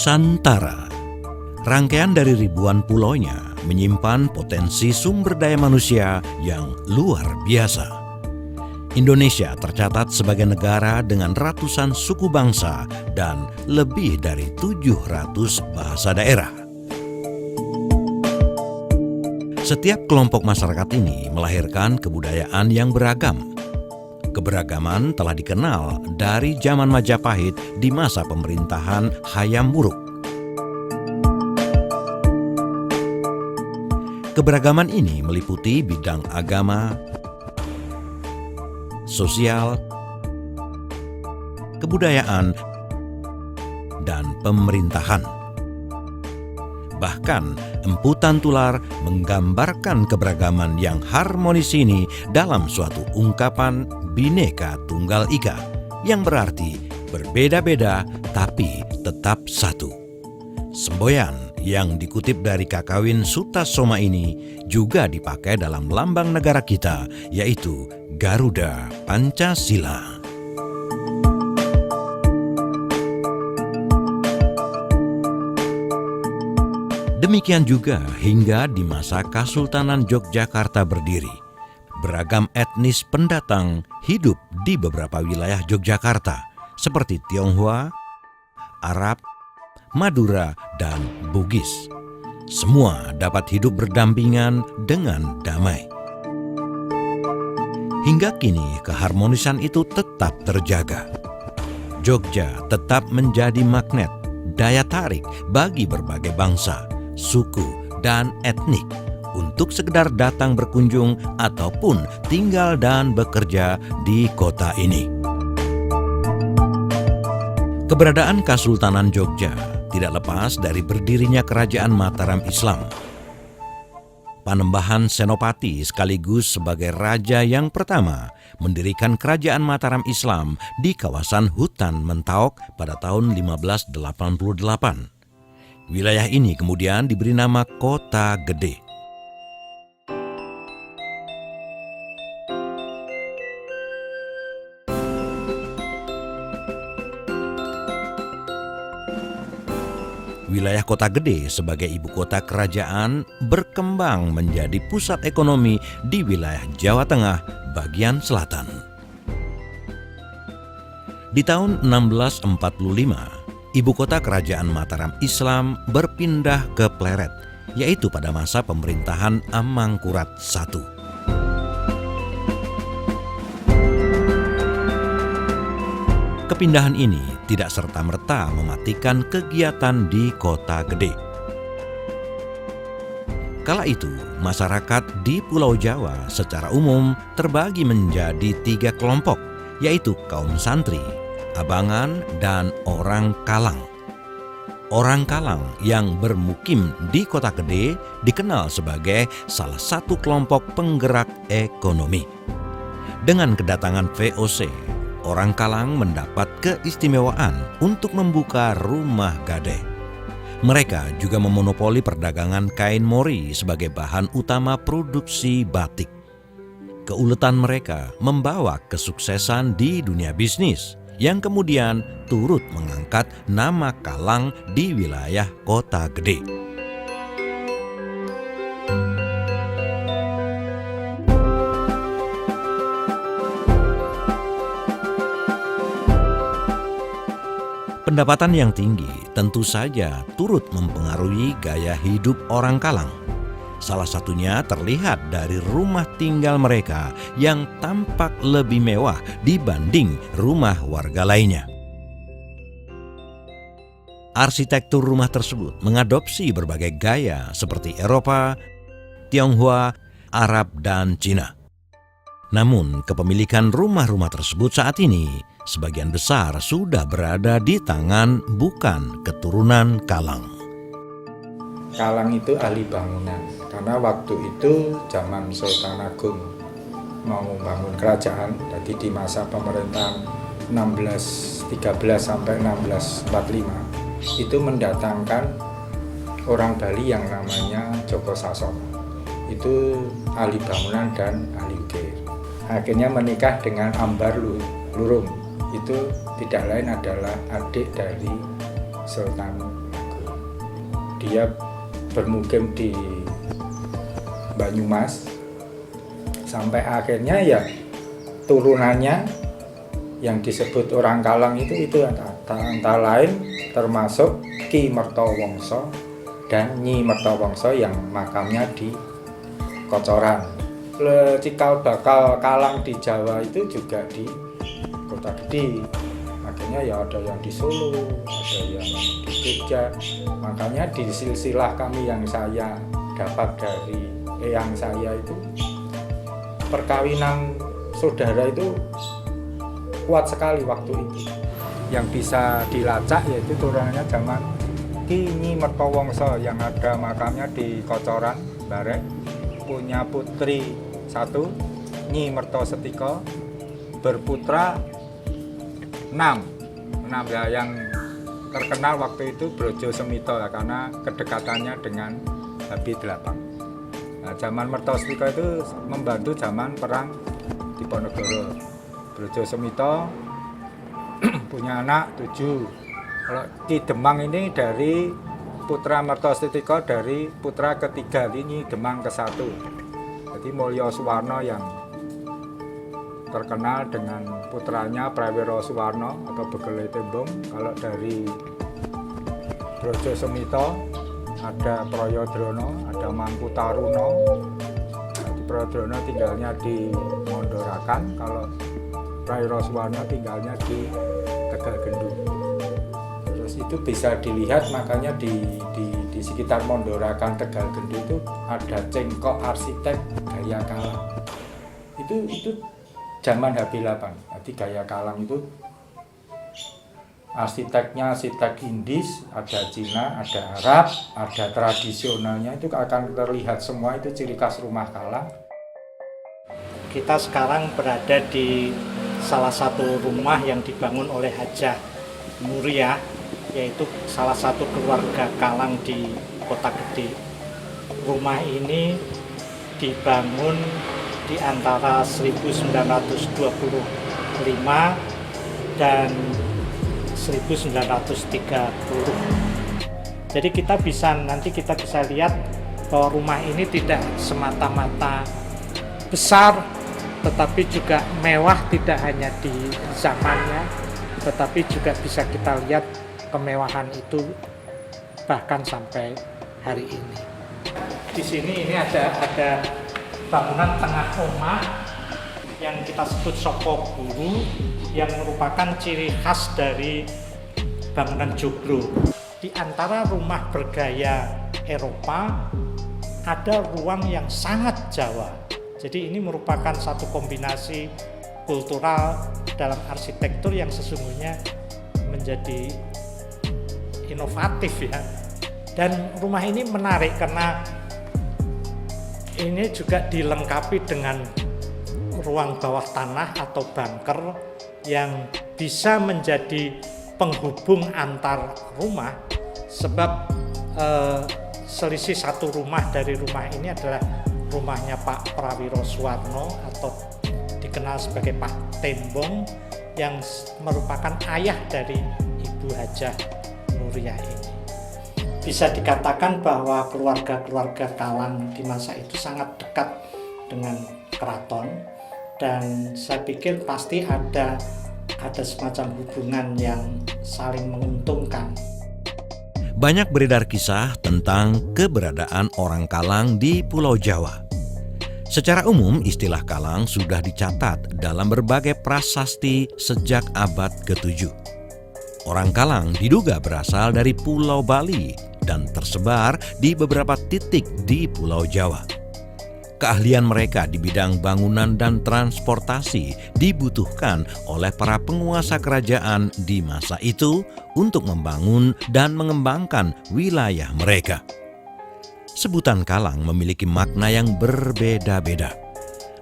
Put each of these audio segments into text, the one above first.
Nusantara. Rangkaian dari ribuan pulaunya menyimpan potensi sumber daya manusia yang luar biasa. Indonesia tercatat sebagai negara dengan ratusan suku bangsa dan lebih dari 700 bahasa daerah. Setiap kelompok masyarakat ini melahirkan kebudayaan yang beragam. Keberagaman telah dikenal dari zaman Majapahit di masa pemerintahan Hayam Wuruk. Keberagaman ini meliputi bidang agama, sosial, kebudayaan, dan pemerintahan. Bahkan, Empu Tantular menggambarkan keberagaman yang harmonis ini dalam suatu ungkapan Bhinneka Tunggal Ika, yang berarti berbeda-beda tapi tetap satu. Semboyan yang dikutip dari Kakawin Sutasoma ini juga dipakai dalam lambang negara kita, yaitu Garuda Pancasila. Demikian juga hingga di masa Kesultanan Yogyakarta berdiri. Beragam etnis pendatang hidup di beberapa wilayah Yogyakarta, seperti Tionghoa, Arab, Madura, dan Bugis. Semua dapat hidup berdampingan dengan damai. Hingga kini keharmonisan itu tetap terjaga. Jogja tetap menjadi magnet, daya tarik bagi berbagai bangsa, suku, dan etnik untuk sekedar datang berkunjung ataupun tinggal dan bekerja di kota ini. Keberadaan Kesultanan Jogja tidak lepas dari berdirinya Kerajaan Mataram Islam. Panembahan Senopati sekaligus sebagai raja yang pertama mendirikan Kerajaan Mataram Islam di kawasan hutan Mentaok pada tahun 1588. Wilayah ini kemudian diberi nama Kota Gede. Wilayah Kota Gede sebagai ibu kota kerajaan berkembang menjadi pusat ekonomi di wilayah Jawa Tengah bagian selatan. Di tahun 1645, ibu kota kerajaan Mataram Islam berpindah ke Pleret, yaitu pada masa pemerintahan Amangkurat I. Kepindahan ini tidak serta-merta mematikan kegiatan di Kota Gede. Kala itu, masyarakat di Pulau Jawa secara umum terbagi menjadi 3 kelompok, yaitu kaum santri, abangan, dan orang Kalang. Orang Kalang yang bermukim di Kota Gede dikenal sebagai salah satu kelompok penggerak ekonomi. Dengan kedatangan VOC, orang Kalang mendapat keistimewaan untuk membuka rumah gadai. Mereka juga memonopoli perdagangan kain mori sebagai bahan utama produksi batik. Keuletan mereka membawa kesuksesan di dunia bisnis, yang kemudian turut mengangkat nama Kalang di wilayah Kota Gede. Pendapatan yang tinggi tentu saja turut mempengaruhi gaya hidup orang Kalang. Salah satunya terlihat dari rumah tinggal mereka yang tampak lebih mewah dibanding rumah warga lainnya. Arsitektur rumah tersebut mengadopsi berbagai gaya seperti Eropa, Tionghoa, Arab, dan Cina. Namun, kepemilikan rumah-rumah tersebut saat ini sebagian besar sudah berada di tangan bukan keturunan Kalang. Kalang itu ahli bangunan, karena waktu itu zaman Sultan Agung mau membangun kerajaan, jadi di masa pemerintahan 1613 sampai 1645 itu mendatangkan orang Bali yang namanya Joko Sasono. Itu ahli bangunan dan ahli ukir. Akhirnya menikah dengan Ambar Lurung. Itu tidak lain adalah adik dari Sultan dia bermukim di Banyumas sampai akhirnya ya turunannya yang disebut orang Kalang itu antara lain termasuk Ki Mertowongso dan Nyi Mertowongso yang makamnya di Kocoran. Cikal bakal Kalang di Jawa itu juga di Kota Gede. Akhirnya ya ada yang di Solo, ada yang di Jogja. Makanya di silsilah kami yang saya dapat dari eyang saya itu, perkawinan saudara itu kuat sekali waktu itu. Yang bisa dilacak yaitu turunannya zaman Ki Nyi Mertowongso yang ada makamnya di Kocoran, Barek, punya putri 1, Nyi Mertosetiko, berputra 6 ya, yang terkenal waktu itu Brojo Semito ya, karena kedekatannya dengan Habib 8. Nah, zaman Mertosetiko itu membantu zaman perang Diponegoro. Brojo Semito punya anak 7. Kalau Ki Demang ini dari putra Mertosetiko, dari putra ketiga ini Demang ke-1. Jadi Mulyo Suwarno yang terkenal dengan putranya Prawiro Suwarno atau Begele Tembung. Kalau dari Brojo Semito ada Proyodrono, ada Mangku Taruno. Jadi Proyodrono tinggalnya di Mondorakan, kalau Prawiro Suwarno tinggalnya di Tegal Gendung. Terus itu bisa dilihat, makanya di sekitar Mondorakan Tegal Gendung itu ada cengkok arsitek gaya Kalang. Itu zaman HB8. Jadi gaya Kalang itu arsiteknya arsitek Indis, ada Cina, ada Arab, ada tradisionalnya, itu akan terlihat semua, itu ciri khas rumah Kalang. Kita sekarang berada di salah satu rumah yang dibangun oleh Hajah Muria, yaitu salah satu keluarga Kalang di Kota Gede. Rumah ini dibangun di antara 1925 dan 1930. Jadi nanti kita bisa lihat bahwa rumah ini tidak semata-mata besar, tetapi juga mewah, tidak hanya di zamannya, tetapi juga bisa kita lihat kemewahan itu bahkan sampai hari ini. Di sini ini ada bangunan tengah rumah yang kita sebut Soko Guru, yang merupakan ciri khas dari bangunan joglo. Di antara rumah bergaya Eropa ada ruang yang sangat Jawa. Jadi ini merupakan satu kombinasi kultural dalam arsitektur yang sesungguhnya menjadi inovatif ya. Dan rumah ini menarik karena ini juga dilengkapi dengan ruang bawah tanah atau bunker yang bisa menjadi penghubung antar rumah, sebab selisih satu rumah dari rumah ini adalah rumahnya Pak Prawiro Suwarno atau dikenal sebagai Pak Tembong, yang merupakan ayah dari Ibu Hajah Muria ini. Bisa dikatakan bahwa keluarga-keluarga Kalang di masa itu sangat dekat dengan keraton, dan saya pikir pasti ada semacam hubungan yang saling menguntungkan. Banyak beredar kisah tentang keberadaan orang Kalang di Pulau Jawa. Secara umum, istilah Kalang sudah dicatat dalam berbagai prasasti sejak abad ke-7. Orang Kalang diduga berasal dari Pulau Bali dan tersebar di beberapa titik di Pulau Jawa. Keahlian mereka di bidang bangunan dan transportasi dibutuhkan oleh para penguasa kerajaan di masa itu untuk membangun dan mengembangkan wilayah mereka. Sebutan Kalang memiliki makna yang berbeda-beda.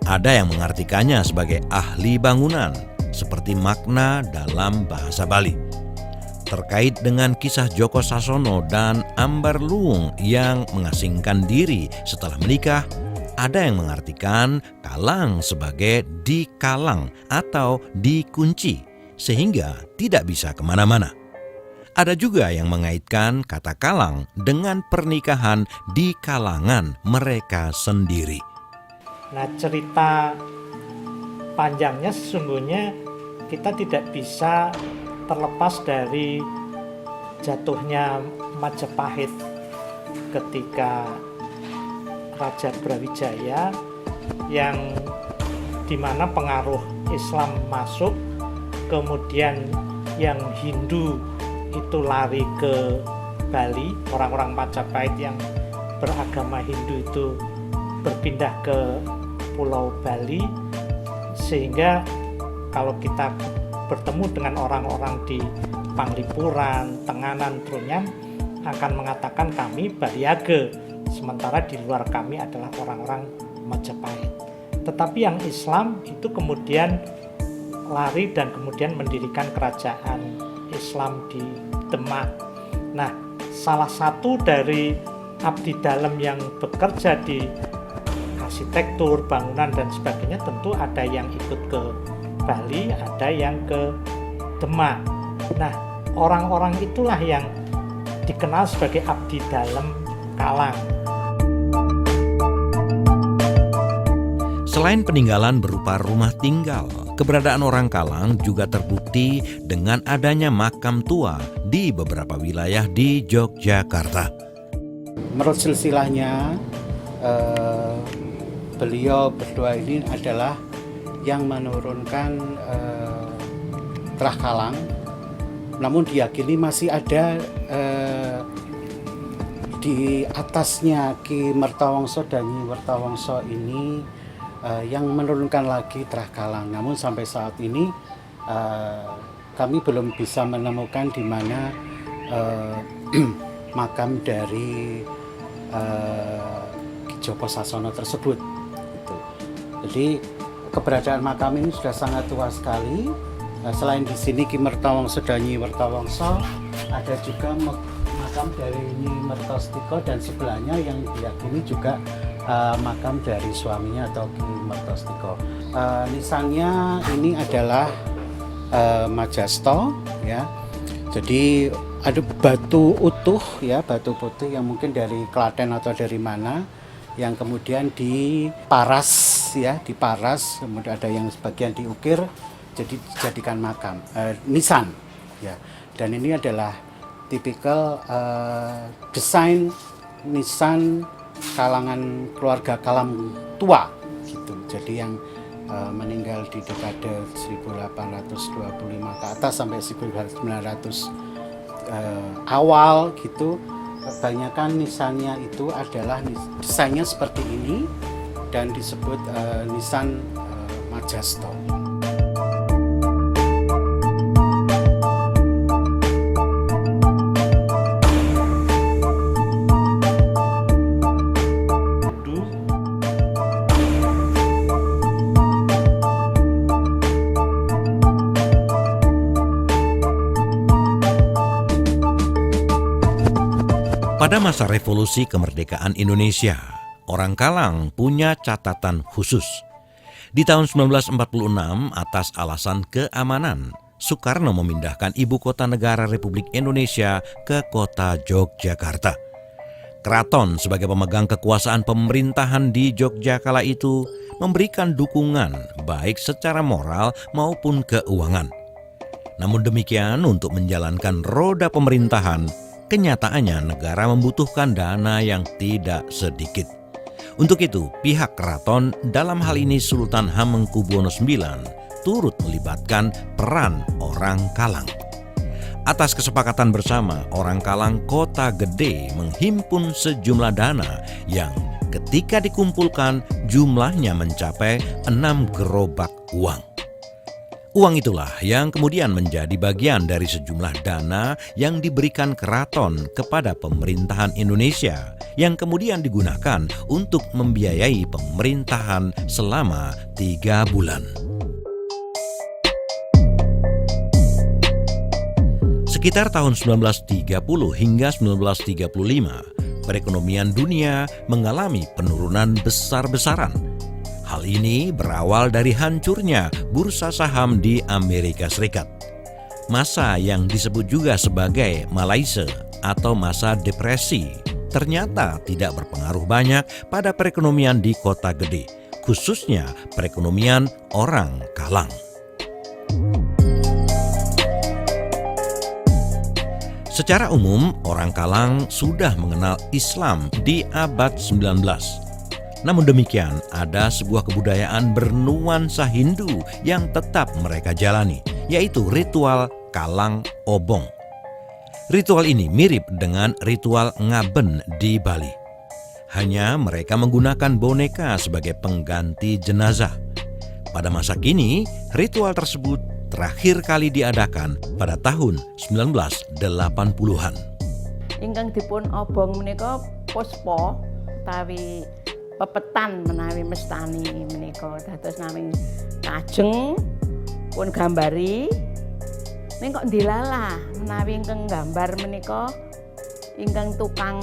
Ada yang mengartikannya sebagai ahli bangunan, seperti makna dalam bahasa Bali. Terkait dengan kisah Joko Sasono dan Ambar Luwung yang mengasingkan diri setelah menikah, ada yang mengartikan Kalang sebagai dikalang atau dikunci, sehingga tidak bisa kemana-mana. Ada juga yang mengaitkan kata kalang dengan pernikahan di kalangan mereka sendiri. Nah, cerita panjangnya sesungguhnya kita tidak bisa terlepas dari jatuhnya Majapahit ketika Raja Brawijaya, yang dimana pengaruh Islam masuk, kemudian yang Hindu itu lari ke Bali, orang-orang Majapahit yang beragama Hindu itu berpindah ke Pulau Bali, sehingga kalau kita bertemu dengan orang-orang di Panglipuran, Tenganan, Trunyan akan mengatakan kami Baliage, sementara di luar kami adalah orang-orang Majapahit. Tetapi yang Islam itu kemudian lari dan kemudian mendirikan kerajaan Islam di Demak. Nah, salah satu dari abdi dalam yang bekerja di arsitektur, bangunan dan sebagainya tentu ada yang ikut ke Bali, ada yang ke Demak. Nah, orang-orang itulah yang dikenal sebagai abdi dalam Kalang. Selain peninggalan berupa rumah tinggal, keberadaan orang Kalang juga terbukti dengan adanya makam tua di beberapa wilayah di Yogyakarta. Menurut silsilahnya, beliau berdua ini adalah yang menurunkan Trah Kalang, namun diyakini masih ada di atasnya Ki Mertawangsa dan Nyi Wertawangsa ini yang menurunkan lagi Trah Kalang. Namun sampai saat ini kami belum bisa menemukan di mana makam dari Ki Joko Sasono tersebut. Jadi keberadaan makam ini sudah sangat tua sekali. Selain di sini Ki Mertawangsa dan Nyi Wertawangsa, ada juga makam dari Nyi Mertostiko, dan sebelahnya yang diyakini juga makam dari suaminya atau Ki Mertostiko. Nisannya ini adalah Majasto, ya. Jadi ada batu utuh, ya, batu putih yang mungkin dari Klaten atau dari mana, yang kemudian diparas, ya, diparas, kemudian ada yang sebagian diukir, jadi dijadikan makam, nisan, ya. Dan ini adalah tipikal desain nisan kalangan keluarga Kalang tua, gitu. Jadi yang meninggal di dekade 1825 ke atas sampai 1900 awal, gitu. Kebanyakan nisannya itu adalah desainnya seperti ini dan disebut nisan Majasto. Pada masa revolusi kemerdekaan Indonesia, orang Kalang punya catatan khusus. Di tahun 1946, atas alasan keamanan, Soekarno memindahkan ibu kota negara Republik Indonesia ke kota Yogyakarta. Keraton sebagai pemegang kekuasaan pemerintahan di Yogyakarta kala itu memberikan dukungan baik secara moral maupun keuangan. Namun demikian, untuk menjalankan roda pemerintahan, kenyataannya negara membutuhkan dana yang tidak sedikit. Untuk itu, pihak keraton, dalam hal ini Sultan Hamengkubuwono IX, turut melibatkan peran orang Kalang. Atas kesepakatan bersama, orang Kalang Kota Gede menghimpun sejumlah dana yang ketika dikumpulkan jumlahnya mencapai 6 gerobak uang. Uang itulah yang kemudian menjadi bagian dari sejumlah dana yang diberikan keraton kepada pemerintahan Indonesia, yang kemudian digunakan untuk membiayai pemerintahan selama 3 bulan. Sekitar tahun 1930 hingga 1935, perekonomian dunia mengalami penurunan besar-besaran. Hal ini berawal dari hancurnya bursa saham di Amerika Serikat. Masa yang disebut juga sebagai malaise atau masa depresi ternyata tidak berpengaruh banyak pada perekonomian di kota gede, khususnya perekonomian orang Kalang. Secara umum, orang Kalang sudah mengenal Islam di abad 19. Namun demikian, ada sebuah kebudayaan bernuansa Hindu yang tetap mereka jalani, yaitu ritual Kalang Obong. Ritual ini mirip dengan ritual ngaben di Bali. Hanya mereka menggunakan boneka sebagai pengganti jenazah. Pada masa kini, ritual tersebut terakhir kali diadakan pada tahun 1980-an. Ingkang dipun obong menika puspa utawi pepetan menawi mestani menika dados nami kajeng pun gambari ning kok dilala menawi ingkang gambar menika ingkang tukang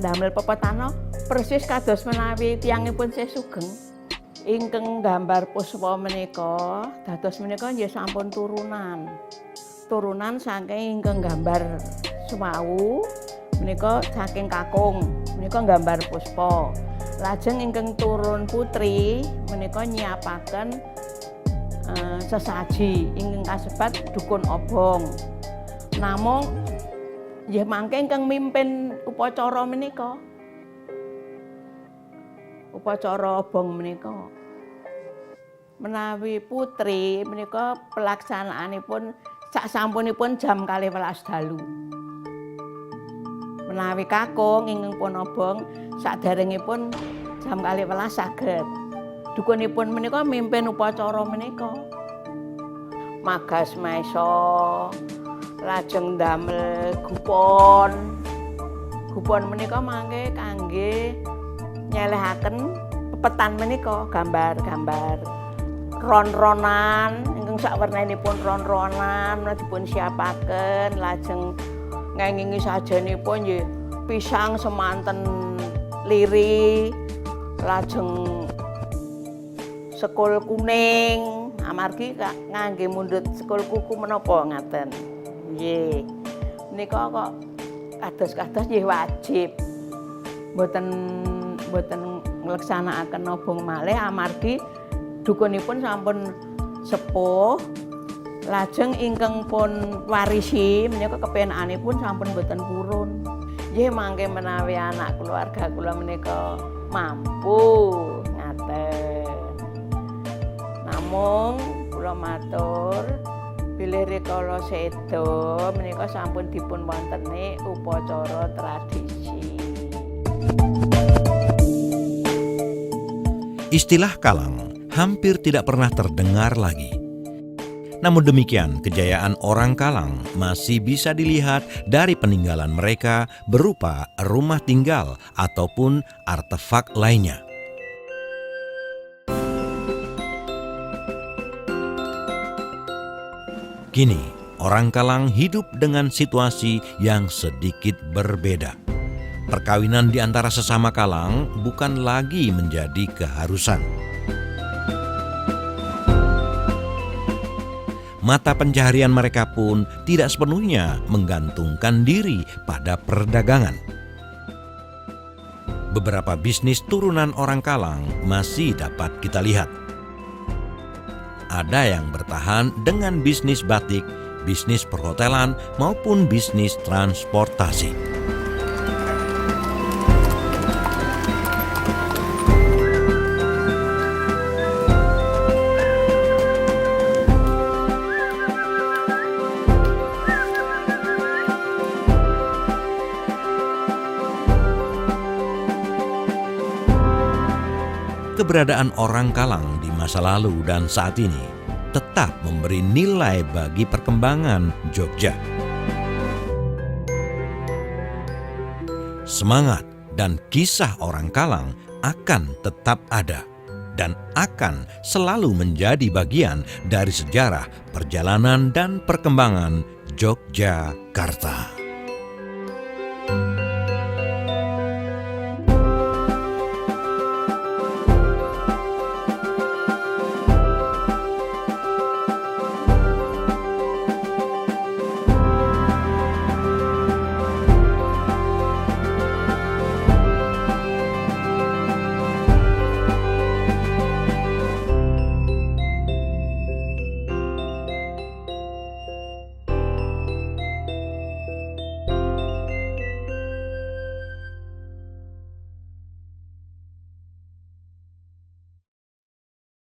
ndamel pepetano persis kados menawi tiyangipun saya sugeng. Ingkang gambar puspa menika dados menika nggih sampun turunan saking ingkang gambar suwau menika saking kakung menika gambar puspa. Lajeng ingkang turun putri menika nyiapaken sesaji ingkang kasebat dukun obong. Namung nggih mangke ingkang mimpin upacara menika upacara obong menika menawi putri menika pelaksanaanipun sasampunipun jam 12 dalu. Menawi kakung ingkang pun obong saderengipun jam 12 saged. Dukunipun menika mimpin upacara menika. Magas maesa lajeng damel gupon. Gupon menika mangke kangge nyelehaken pepetan menika gambar-gambar ron-ronan ingkang sakwerninipun ron-ronan dipun siapaken lajeng ngengingi sajenipun nggih pisang semanten liri lajeng sekul kuning amargi ngangge mundhut sekul kuku menapa ngaten nggih menika kok kados-kados nggih wajib mboten ngleksanakaken obong malih amargi dukunipun sampun sepuh lajeng ingkang pun warisi menika kepenanipun sampun boten purun. Nggih mangke menawi anak keluarga kula menika mampu ngaten. Namung kula matur bilih rikala seda menika sampun dipun wonteni upacara tradisi. Istilah Kalang hampir tidak pernah terdengar lagi. Namun demikian, kejayaan orang Kalang masih bisa dilihat dari peninggalan mereka berupa rumah tinggal ataupun artefak lainnya. Kini, orang Kalang hidup dengan situasi yang sedikit berbeda. Perkawinan di antara sesama Kalang bukan lagi menjadi keharusan. Mata pencaharian mereka pun tidak sepenuhnya menggantungkan diri pada perdagangan. Beberapa bisnis turunan orang Kalang masih dapat kita lihat. Ada yang bertahan dengan bisnis batik, bisnis perhotelan, maupun bisnis transportasi. Keberadaan orang Kalang di masa lalu dan saat ini tetap memberi nilai bagi perkembangan Jogja. Semangat dan kisah orang Kalang akan tetap ada dan akan selalu menjadi bagian dari sejarah perjalanan dan perkembangan Yogyakarta.